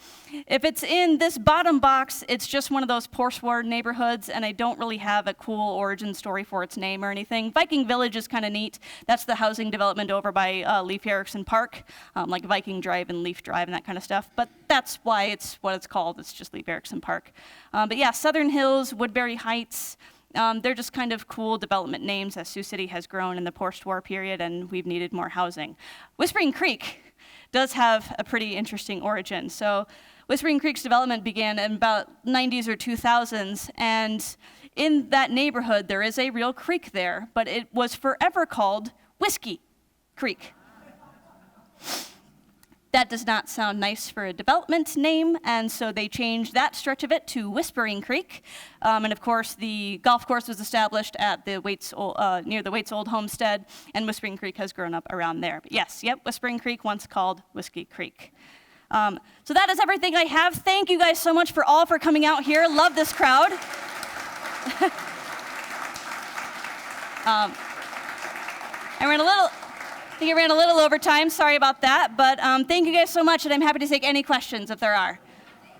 [SPEAKER 1] If it's in this bottom box, it's just one of those post-war neighborhoods, and I don't really have a cool origin story for its name or anything. Viking Village is kind of neat. That's the housing development over by Leif Erikson Park, like Viking Drive and Leaf Drive and that kind of stuff. But that's why it's what it's called. It's just Leif Erikson Park. But yeah, Southern Hills, Woodbury Heights, they're just kind of cool development names as Sioux City has grown in the post-war period and we've needed more housing. Whispering Creek does have a pretty interesting origin. So Whispering Creek's development began in about 90s or 2000s, and in that neighborhood there is a real creek there, but it was forever called Whiskey Creek. That does not sound nice for a development name, and so they changed that stretch of it to Whispering Creek. And of course, the golf course was established at the near the Waits Old Homestead, and Whispering Creek has grown up around there. But yes, Whispering Creek, once called Whiskey Creek. So that is everything I have. Thank you guys so much for coming out here. Love this crowd. I think I ran a little over time, sorry about that, but thank you guys so much, and I'm happy to take any questions if there are.